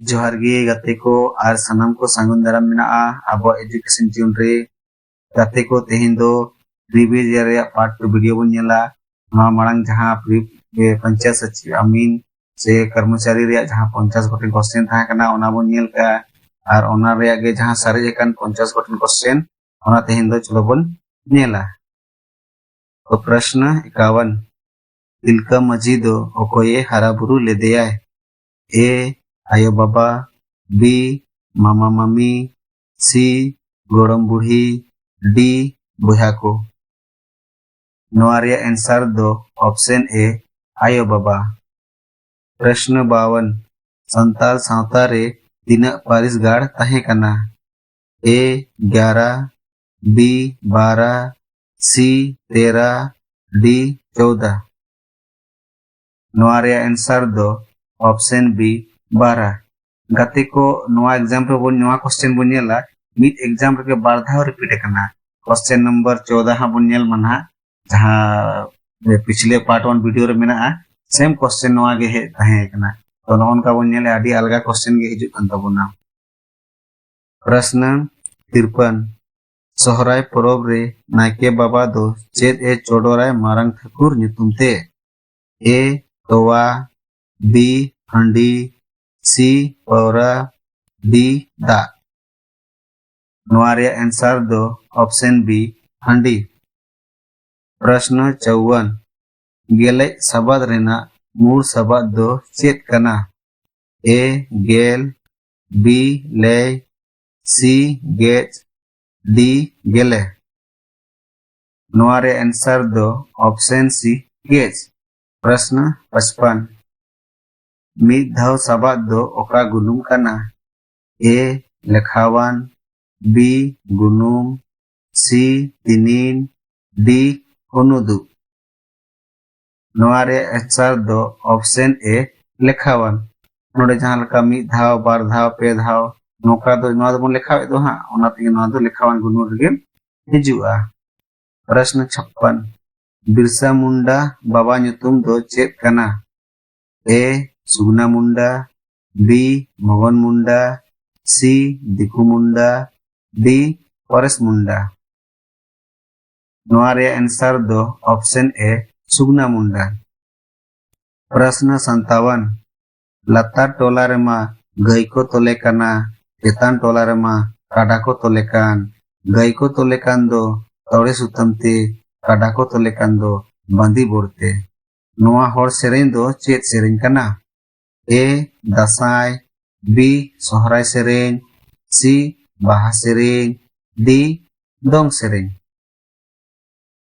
जोहार गे गाते को आर सनम को सांगुन दाराम मेनाआ आबो एजुकेशन ट्यून रे गाते को तेहिन दो प्रीवियस ईयर रे पार्ट 2 वीडियो बन नेला नवा मांग जहां पंचायत सचिव अमीन से कर्मचारी रे जहां 50 गोटेन क्वेश्चन था कना ओना बन नेल का और ओना रे गे जहां सारे एकान 50 गोटेन क्वेश्चन ओना तेहिन दो चलो बन नेला। तो प्रश्न 51 तिलका मजी दो ओकोये हरा बुरु लेदेया ए आयो बाबा, बी मामा मामी, सी गोड़म बुढ़ी, डी बुढ़ा को। नोआ रे आंसर दो ऑप्शन ए आयो बाबा। प्रश्न 52 संताल सावता रे तीना पारिस गाड़ तहे कना ए 11, बी 12, सी 13, डी 14। नोआ रे आंसर दो ऑप्शन बी 12। गाते को नोआ एग्जाम्पल बन नोआ क्वेश्चन बन नेला मिड एग्जाम रे बार धाव रिपीट करना क्वेश्चन नंबर 14 हा बन नेल मना जहां पिछले पार्ट 1 वीडियो रे मेना सेम क्वेश्चन नोआ गे हे तहे कना तो नोन का बन नेले आदि अलगा क्वेश्चन गे हिजु कन तबना। प्रश्न 53 सोहराय परब रे नायके बाबा दो चेद ए चोडोराय मारंग ठाकुर ᱧᱩᱛᱩᱢ ते ए तोवा, बी हंडी, सी पौरा, डी दा। नोआ रे आंसर दो ऑप्शन बी हंडी। प्रश्न 54 गेले सबद रेना मूल सबद दो चेत कना ए गेल, बी ले, सी गेच, डी गेले। नोआ रे आंसर दो ऑप्शन सी गेच। प्रश्न 55 मिद धाव सबद दो ओका गुनुम कना ए लेखावान, बी गुनुम, सी तिनिन, डी उनुदु। नोआ रे आंसर दो ऑप्शन ए लेखावान। नोडे जहां लका मिद धाव बार धाव पे धाव नोका दो नोआ दो लेखावे दो हां ओना ते नोआ दो लेखावान गुनु रे हिजुआ। प्रश्न 56 बिरसा मुंडा बाबा ᱧᱩᱛᱩᱢ दो चेत कना ए सुगना मुंडा, बी मगन मुंडा, सी दिकू मुंडा, डी परेश मुंडा। नोआ रे आंसर दो ऑप्शन ए सुगना मुंडा। प्रश्न 57 लतार टोला रेमा गई को तोले कना चेतान टोला रेमा काडा को तोले कान गई को तोले कान दो तोड़े सुतमते काडा को तोले कान दो बंदी बोरते। नोआ होर सेरेन दो चेत सेरेन कना ए दासाई, बी सोहराय सेरेन, सी बाहा सेरेन, डी दोंग सेरेन।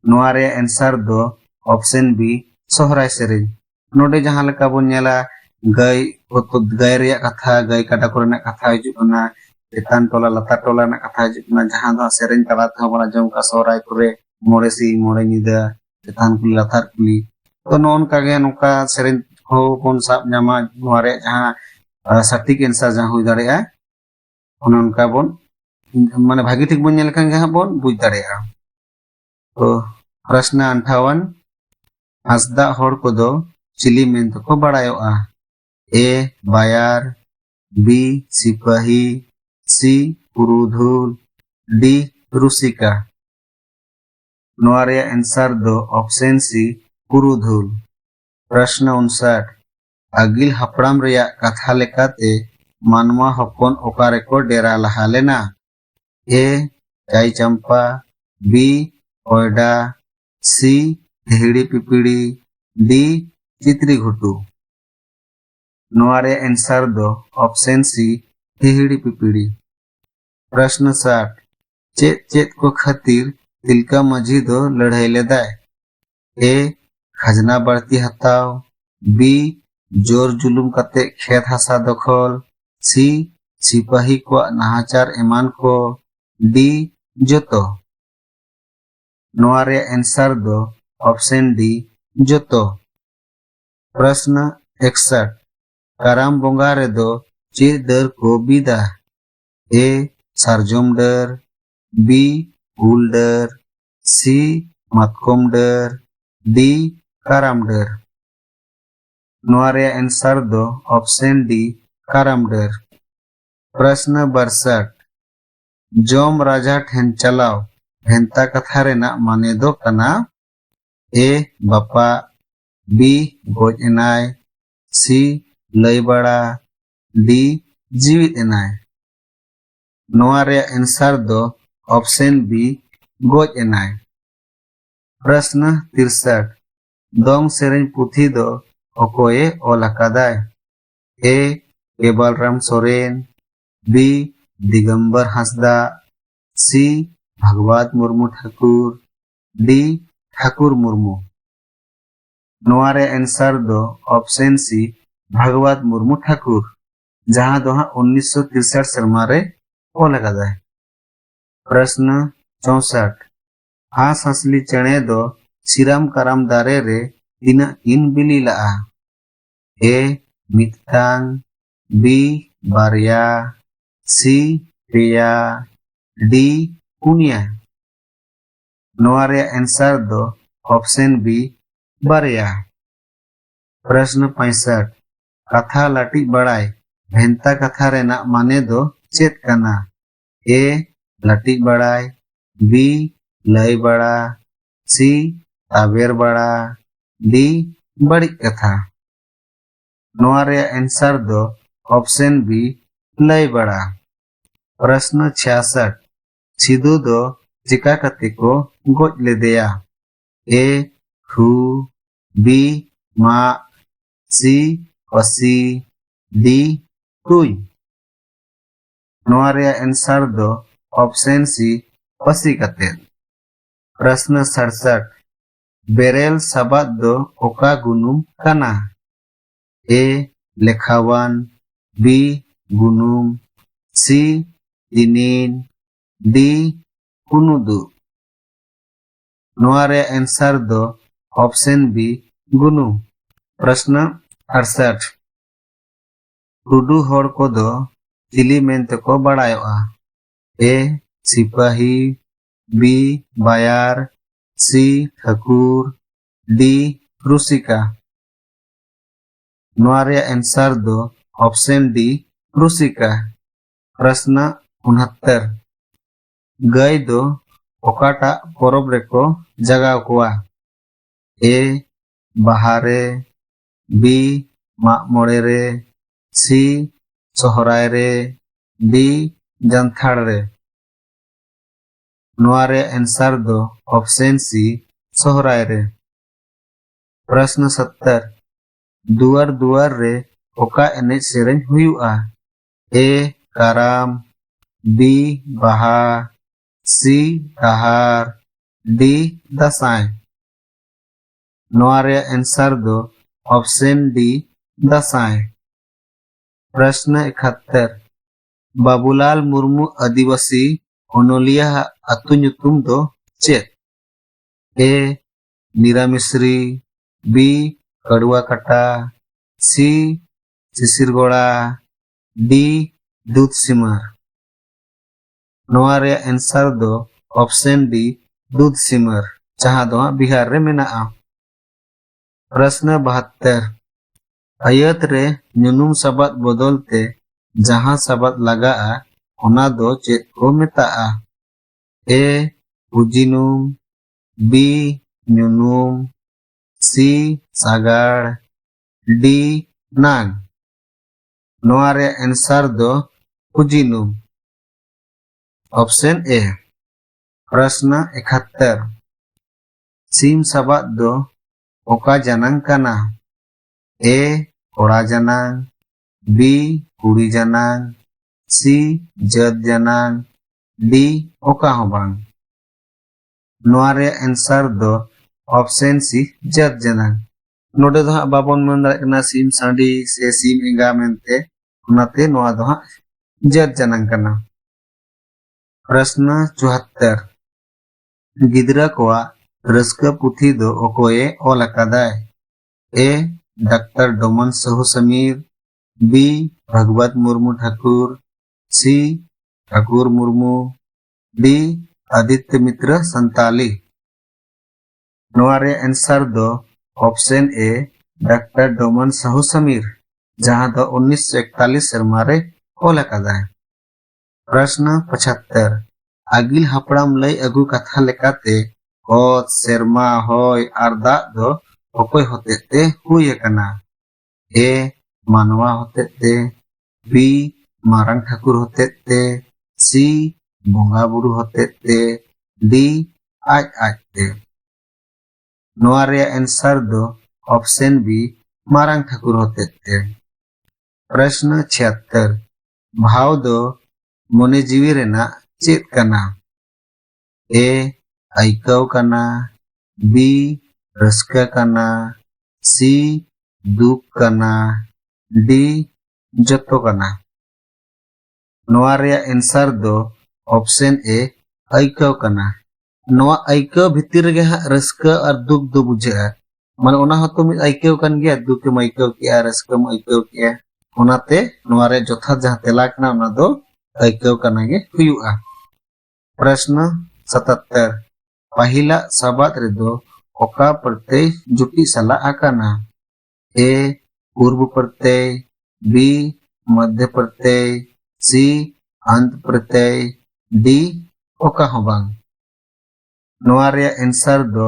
नोआ रे आंसर दो ऑप्शन बी सोहराय सेरेन। नोडे जहां लका बन नेला गई को तो गई रे कथा गई काटा कोरेना कथा हिजुक ना चेतान टोला लतार टोला ना कथा हिजुक ना जहां दो सेरेन तला थ बना जम का सोहराय करे मोड़े सी मोड़े निदा चेतान कुली लतार कुली तो नोन का गे नोका सेरेन हो कोन साब ᱧᱟᱢᱟ नोआ रे जहां सटीक आंसर जहां हुई दाड़ेया उनका बन माने भागी ठीक बन नेल खान जहां बन बुझ दाड़ेया। तो प्रश्न 58 हसदा होड़ को दो चिली मेन तो को बड़ायोआ ए बायार, बी सिपाही, सी पुरुधुल, डी रुसिका। नोआ रे आंसर दो ऑप्शन सी पुरुधुल। प्रश्न 59 अगिल हपड़ाम रेया कथा लेकाते मानवा हपन ओकारे को डेरा लहा लेना ए चाई चंपा, बी ओयडा, सी ढेड़ी पिपड़ी, डी चित्री घुटू। नोआ रे आंसर दो ऑप्शन सी ढेड़ी पिपड़ी। प्रश्न 60 चेत चेत को खातिर तिलका मजी दो लड़ाई लेदाय ए खजना बढ़ती हताव, बी जोर जुलुम कते खेत हसा दखल, सी सिपाही को नाहाचार एमान को, डी जोतो। नोआ रे आंसर दो ऑप्शन डी जोतो। प्रश्न 61 कराम बोंगा रे दो चेर डर को बिदा ए सारजोम डर, बी उल डर, सी मतकोम डर, डी कराम डर। नोआ रे आंसर दो ऑप्शन डी कारामडर। प्रश्न 62 जोम राजा ठेन चलाव भेंता कथा रेना माने दो कना ए बापा बी गोज एनाय सी लई बड़ा डी जीवित एनाय। नोआ रे आंसर दो ऑप्शन बी गोज एनाय। प्रश्न 63 दोंग सेरेन पुथी दो ओकोए ओल अकादाय ए केवलराम सोरेन बी दिगंबर हांसदा सी भगवत मुर्मू ठाकुर डी ठाकुर मुर्मू। नोआ रे आंसर दो ऑप्शन सी भगवत मुर्मू ठाकुर जहां दो 1963 शर्मा रे ओल अकादाय। प्रश्न 64 हांस हंसली चेणे दो सिराम कराम दारे रे तीना किन बिली लाआ ए मिदटांग बी बारिया सी पेया डी पुनिया। नोआ रे आंसर दो ऑप्शन बी बारिया। प्रश्न 65 कथा लाटी बड़ाई भेंता कथा रेना माने दो चेत कना ए लाटी बड़ाई बी लई बड़ा सी ताबेर बड़ा डी बड़ी कथा। नोआ रे आंसर दो ऑप्शन बी लई बड़ा। प्रश्न 66 सिधु दो चिका कते को गोज लेदेया ए खू बी मा सी पसी डी कुई। नोआ रे आंसर दो ऑप्शन सी पसी कते। प्रश्न 67 बेरेल सबाद दो ओका गुनुम कना ए लेखावान बी गुनुम सी दिनीन डी कुनुदु। नोआ रे आंसर दो ऑप्शन बी गुनु। प्रश्न 68 टुडू होड़ को दो चिली मेंते को बड़ायोआ ए सिपाही बी बायार सी ठाकुर डी रुसिका। नोआ रे आंसर दो ऑप्शन डी रुसिका। प्रश्न 69 गई दो ओकाटा परब रेको जगाव कोआ ए बहारे बी माग मोड़े रे सी सोहराय रे डी जंथाड़ रे। नोआ रे आंसर दो ऑप्शन सी सोहराय रे। प्रश्न 70 दुआर दुआर रे ओका एने सेरेन हुयुआ ए काराम बी बाहा सी डहार डी दसाई। नोआ रे आंसर दो ऑप्शन डी दसाई। प्रश्न 71 बाबूलाल मुर्मू आदिवासी ओनोलिया अतु ᱧᱩᱛᱩᱢ दो चेत ए निरामिश्री बी कड़ुआ कटा सी सिसिरगोड़ा डी दूध सिमर। नोआ रे आंसर दो ऑप्शन डी दूध सिमर जहां दो बिहार रे मेनाआ। प्रश्न 72 अयत रे ᱧᱩᱱᱩᱢ सबाद बदलते जहां सबाद लगाआ ओना दो चेत को मेताआ ए उजिनुम बी ᱧᱩᱱᱩᱢ सी सागाड़ डी नाग। नोआ रे आंसर दो उजिनुम ऑप्शन ए। प्रश्न 71 सीम सबाद दो ओका जनांग कना ए कोड़ा जनांग बी कुड़ी जनांग सी जद जनांग डी ओका होबांग। नोआ रे आंसर दो ऑप्शन सी जद जनांग। नोडे दो बाबन मन दाड़ेना सीम सांडी से सीम एंगा मेनते ओनाते नोआ दो जद जनांग कना। प्रश्न 74 गिदरा कोआ रस्का पुथी दो ओकोए ओल अकादाय ए डॉक्टर डोमन सहु समीर बी भगवत मुर्मू ठाकुर सी ठाकुर मुर्मू डी आदित्य मित्र संताली। नोआ रे आंसर दो ऑप्शन ए डॉक्टर डोमन सहु समीर। जहां दो 1941 सेरमा रे ऑल अकादाय। प्रश्न 75 आगिल हापड़ाम लई अगु कथा लेकाते ओत सेरमा होय आर दाग दो अकोय होतेते हुई अकना। ए मानवा होतेते, बी मारंग ठाकुर होतेते, सी बोंगा बुरु होतेते, डी आज आजते। नोआ रे आंसर दो ऑप्शन बी मारंग ठाकुर होतेते। प्रश्न 76 भाव दो मोने जीवी रेना चेत कना। ए आइकव कना, बी रस्का कना, सी दुख कना, डी जतो कना। नोआ रे आंसर दो ऑप्शन ए आइकव कना। नोआ आइकव भितर गे हा रस्का और दुख दो बुझा माने ओना हतो मि आइकव कन गया दुख के आइकव किया रस्का म आइकव किया ओनाते नोआ रे जथा जहां तेला कना ओना दो आइकव कना गे हुयुआ। प्रश्न 77 पहिला सबाद रे दो ओका प्रत्यय जुटी सला आकाना। ए पूर्व प्रत्यय, बी मध्य प्रत्यय, सी अंत प्रत्यय, डी ओका हो बांग। नोआ रे आंसर दो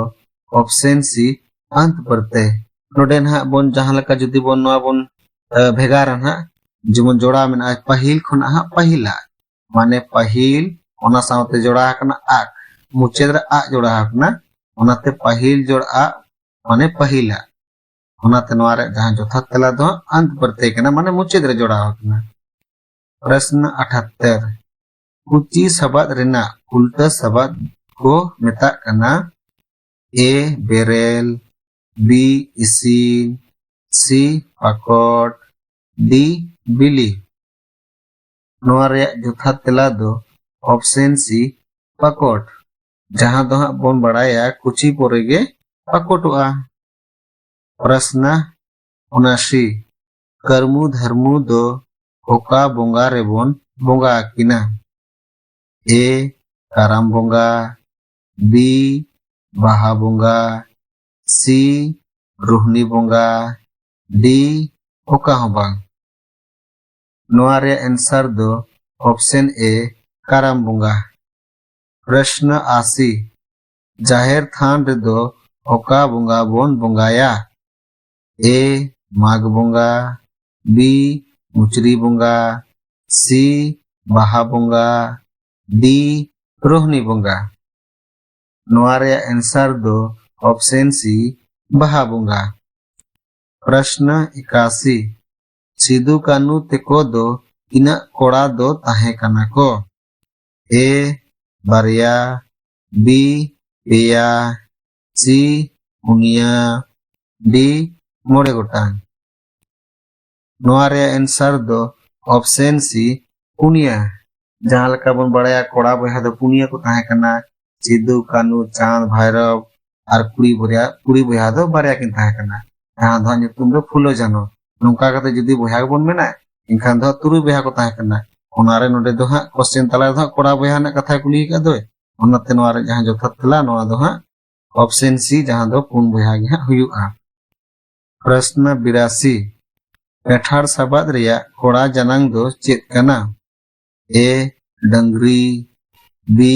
ऑप्शन सी अंत प्रत्यय। नोडे ना बोन जहां लका जुदी बोन नोआ बोन भेगार ना जेमन जोड़ा मेना पहिल खना हा पहिला माने पहिल ओना सावते जोड़ा कना आक मुचेद रे आ जोड़ा कना ओनाते पहिल जोड़ा आ माने पहिला ओनाते नोआ रे जहां जोथा तेला दो अंत प्रत्यय कना माने मुचेद रे जोड़ा कना। प्रश्न 78 कुची सबाद रेना उल्टा सबाद को मेता कना। ए बेरेल, बी इसीन, सी पाकोट, डी बिली। नोआ रे जोथा तेला दो ऑप्शन सी पाकोट जहां दो हा बोन बड़ाया कुची पोरेगे पाकोटुआ। प्रश्न 79 कर्मु धर्मु दो ओका बोंगा रे बोन बोंगा किना। ए काराम बोंगा, बी बाहा बोंगा, सी रोहनी बोंगा, डी ओका हो बांग। नोआ रे आंसर दो ऑप्शन ए काराम बोंगा। प्रश्न 80 जाहेर थान रे दो ओका बोंगा बोन बोंगाया। ए माघ बोंगा, बी मुचरी बोंगा, सी बाहा बोंगा, डी रोहनी बोंगा। नोआ रे आंसर दो ऑप्शन सी बाहा बोंगा। प्रश्न 81 सिदु कानू तेको दो इना कोड़ा दो ताहे कना को। ए बारिया, बी पेया, सी उनिया, डी मोड़े गोटांग। नोआ रे आंसर दो ऑप्शन सी पुनिया जहां लका बन बड़ाया कोड़ा बहा दो पुनिया को ताहे कना सिदु कानू चांद भैरव और कुड़ी बहा दो बारिया किन ताहे कना जहां दो nyutum दो फुलो जानो नोंका कते जदी बहा बन मेना इनखान दो तुरु बहा को ताहे कना ओनारे नोडे दो हा क्वेश्चन तला दो कोड़ा बहा ना कथा कुली का दो ओनाते नोआरे जहां जोथा तला नोआ दो हा ऑप्शन सी जहां दो पुन बहा गे हा हुयुआ। प्रश्न 82 पेठार सबाद रिया कोड़ा जनांग दो चेत कना। ए डंगरी, बी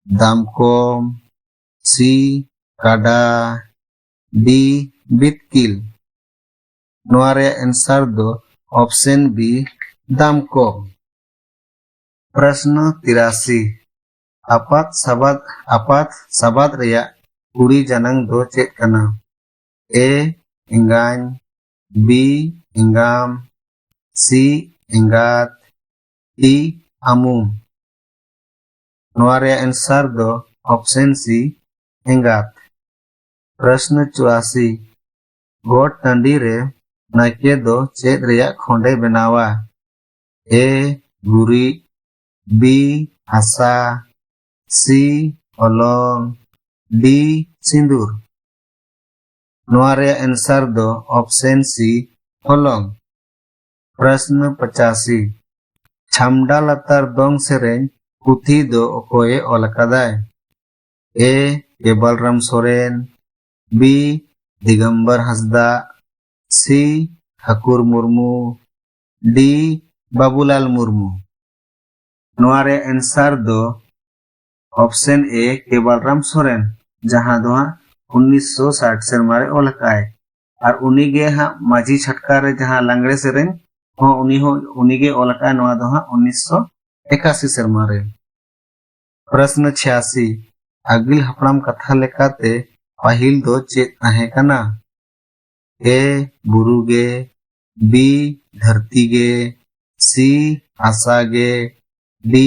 दामकोम, सी काडा, डी बितकिल। नोआ रे आंसर दो ऑप्शन बी दामकोम। प्रश्न 83 आपात सबाद रिया कुड़ी जनांग दो चेत कना। ए इंगान, बी इंगाम, सी इंगात, डी आमुम। नोआ रे आंसर दो ऑप्शन सी इंगात। प्रश्न 84 गोट टंडी रे नाके दो चेत रिया खोंडे बनावा। ए गुरी, बी हसा, सी ओलोंग, डी सिंदूर। नोआ रे आंसर दो ऑप्शन सी ओलोंग। प्रश्न 85 छामडा लतार दोंग सेरें पुथी दो ओकोए ओलकादाय। ए केबलराम सोरेन, बी दिगंबर हंसदा, सी ठाकुर मुर्मू, डी बाबूलाल मुर्मू। नोआ रे आंसर दो ऑप्शन ए के बलराम सोरेन जहां दो 1960 सेरमा रे ओल काय और उनी गे हा माझी छटका रे जहां लांगड़े सेरेन उनी गे ओल काय नोआ दो 1981 सेरमा रे। प्रश्न 86 आगिल हपड़ाम कथा लेकाते पाहिल दो चेत ताहे कना? ए बुरु गे, बी धरती गे, सी आसा गे, डी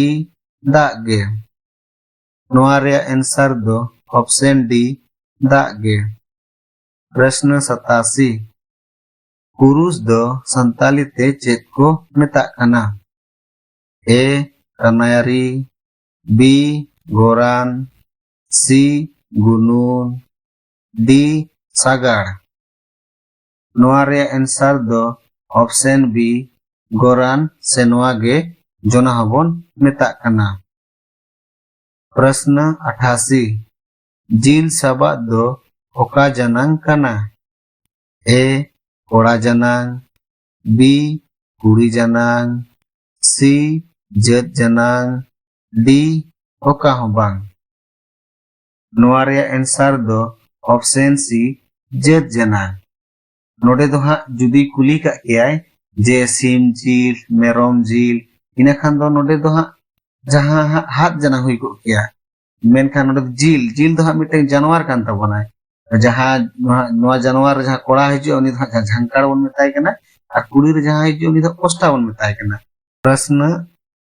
दाग गे। नोआ रे आंसर दो ऑप्शन डी दाग गे। प्रश्न 87 पुरुष दो संताली ते चेत को मेता कना? ए कनायारी, बी गोरान, सी गुनून, डी सागाड़। नोआ रे आंसर दो ऑप्शन बी गोरान से नोआ गे जोना हबन मेता कना। प्रश्न 88 जिल सबा दो ओका जनांग कना? ए कोड़ा जनांग, बी कुड़ी जनांग, सी जत जनांग, डी ओका होबांग। नोआ रे आंसर दो ऑप्शन सी जत जनांग। नोडे दो हा जुदी कुली का कियाय जे सीम जिल मेरोम जिल इना खान दो नोडे दो हा जहां हाथ जना हुई को किया मेनखान नोडे जिल जिल दो हा मिटे जानवर कान तबनाय जहां नोआ जानवर जहां कोड़ा हिजो उनी दो झंकार बन मेताय कना और कुड़ी रे जहां हिजो उनी दो कोष्टा बन मेताय कना। प्रश्न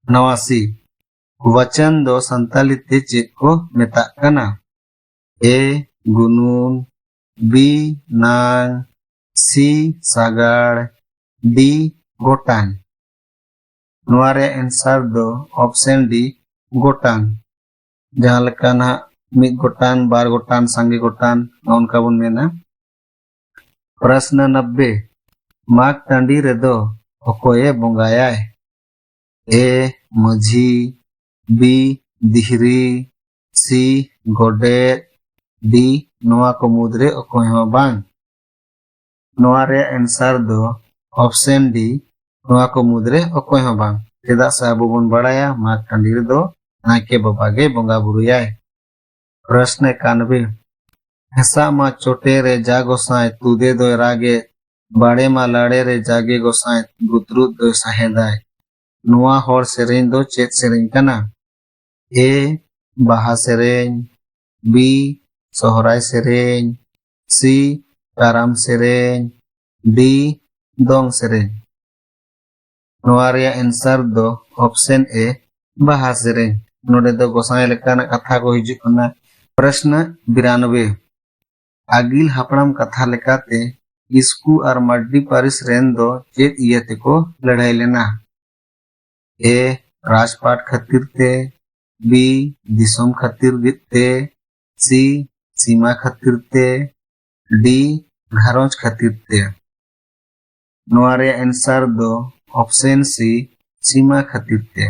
89 वचन दो संताली ते चेत को मेता कना? ए गुनून, बी नांग, सी सागाड़, डी गोटान। नोआ रे आंसर दो ऑप्शन डी गोटान जहां लेका ना मिद गोटान बार गोटान संगे गोटान उनका बन मेना। प्रश्न 90 माग टांडी रे दो ओकोये बोंगायाय? ए मझी, बी दिहरी, सी गोडेत, डी नोआ को मुद्रे ओकोय हो बांग। नोआ रे आंसर दो ऑप्शन डी नोआ को मुद्रे ओकोय हो बांग चेदा से आबो बन बड़ाया माग टांडी रे दो नाके बाबा गे बोंगा बुरुयाय। प्रश्न 91 हेसा मा चोटे रे जा गोसाय तुदे दो रागे बाड़े मा लाड़े रे जागे गोसाय गुतरुत दो साहेदाय। नोआ होर सेरेन दो चेत सेरेन कना? ए बाहा सेरेन, बी सोहराय सेरेन, सी काराम सेरेन, डी दोंग सेरेन। नोआ रे आंसर दो ऑप्शन ए बाहा सेरेन नोडे दो गोसाय लेकाना कथा को हिजु कना। प्रश्न 92 आगिल हपड़ाम कथा लेकाते इसकू और मड्डी पारिस रेन दो चेत इयते को लड़ाई लेना? ए राजपाट खातिर ते, बी दिसोम खातिर ते, सी सीमा खातिर ते, डी घरोंज खातिर ते। नोआ रे आंसर दो ऑप्शन सी सीमा खातिर ते।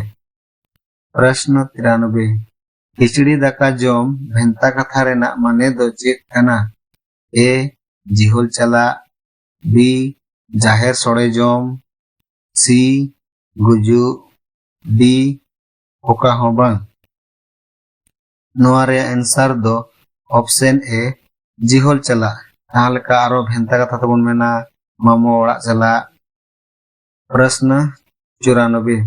प्रश्न 93 खिचड़ी दाका जोम भेंता कथा रेना माने दो चेत कना? ए जिहोल चला, बी जाहेर सोड़े जोम, सी गुजु, डी ओका हो बांग। नोआ रे आंसर दो ऑप्शन ए जिहोल चला जहां लेका आरो भेंता कथा तबन मेना मामो ओड़ा चला। प्रश्न 94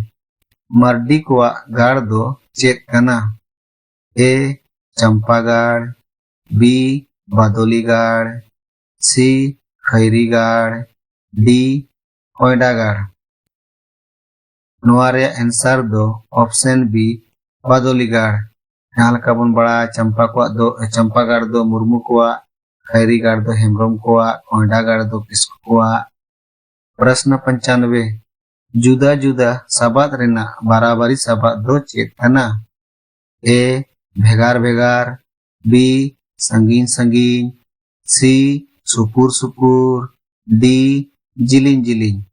मर्डी कोआ गाड़ दो चेत कना? ए चंपा गाड़, बी बादोली गाड़, सी खैरी गाड़, डी कोयडा गाड़। नोआ रे आंसर दो ऑप्शन बी बादोली गाड़ जहां लेका बन बड़ा चंपा गाड़ दो मुर्मू कोआ, खैरी गाड़ दो हेमब्रम कोआ, कोयडा गाड़ दो किस्कू कोआ। प्रश्न 95 जुदा जुदा सबाद रेना बाराबारी सबाद दो चेत कना? ए भेगार भेगार, बी संगीन संगीन, सी सुपुर सुपुर, डी जिलिन जिलिन।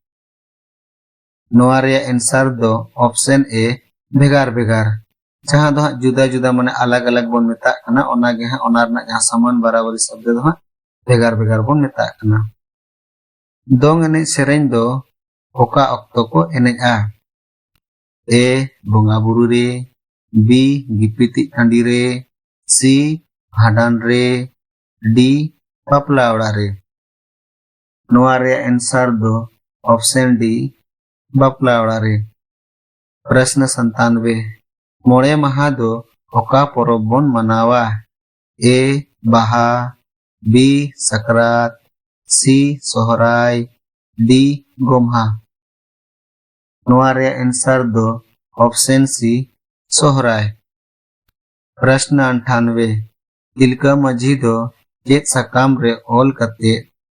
नोआ रे आंसर दो ऑप्शन ए भेगार भेगार जहां दो जुदा जुदा माने अलग अलग बन मेता कना ओना गे ओना रना जहां समान बराबरी शब्द दो भेगार भेगार बन मेता कना। Dong enej sereng do oka okto ko enej-a? A. Bonga buru re, B. Gipiti tandi re, C. Bhadan re, D. Bapla orag re. Noa reya answer do option D bapla orag re. प्रश्न 97 मोड़े माहा दो ओका परब बन मनावा? ए. बाहा, B. सकरात, सी. Sohrai, D. गोमहा। नोआ रे आंसर दो ऑप्शन सी सोहराय। प्रश्न 98 तिलका माझी दो चेत सकाम रे ऑल कते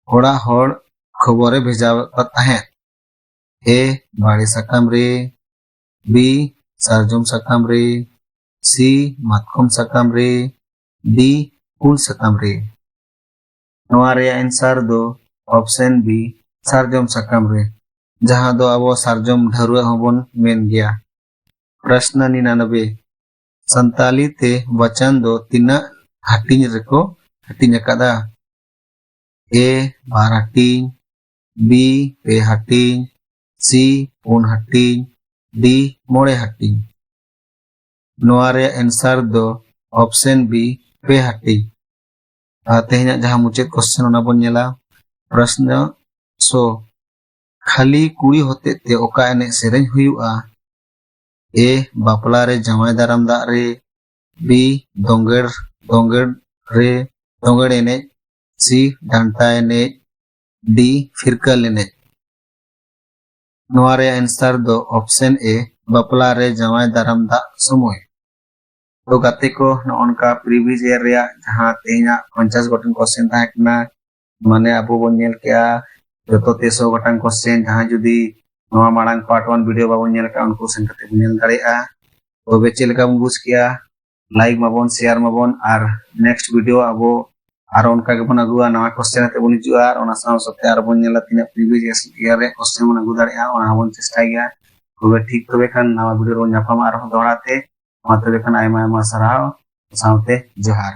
ओड़ा होड़ खबरे भेजावत ताहे? ए. बाड़े सकाम रे, बी. सारजम सकाम रे, सी. मातकम सकाम रे, डी. कुल सकाम रे। नोआ रे आंसर दो ऑप्शन बी सारजम सकाम रे, जहां दो अब सारजम ढरुआ होबन मेन गया। प्रश्न 99 संताली ते वचन दो तिना हटिंग रेको हटिंग अकादा? ए. बार हटिंग, बी. पे हटिंग, सी. पुन हटिंग, डी. मोड़े हटिंग। नोआ रे आंसर दो ऑप्शन बी पे हटिंग। तेहना जहां मुचाद क्वेश्चन ओना बन नेला। प्रश्न 100 खाली कुड़ी होते ते ओका एने सेरेंज हुयुआ? ए. बापला रे जमाय दाराम दाग रे, बी. दोंगेड़ रे दोंगेड़ एने, सी. डांटा एने, डी. फिरकल एने। नोआ रे आंसर दो ऑप्शन ए बापला रे जमाय दाराम दाग समय। तो गाते को नॉनका प्रीवियस ईयर रे जहां तेहना 50 गोटन क्वेश्चन था कना माने अबो बन नेल केया जतो 300 गोटन क्वेश्चन जहां जुदी नोआ माड़ांग पार्ट 1 वीडियो बाबो नेल का उनको सेन कते नेल दाड़ेया। तो बेचे लेका बन बुझ केया लाइक माबोन शेयर माबोन और नेक्स्ट वीडियो अबो आर उनका के बन अगुआ नवा क्वेश्चन ते बन जुआ और ओना साव सते आर बन नेला तिना प्रीवियस ईयर रे क्वेश्चन बन अगु दाड़ेया ओना बन चेष्टा गया। तो ठीक तबे खान नवा वीडियो रो न्यापाम आर दोहराते मात्र आयमा आयमा सराव सावते जोहार।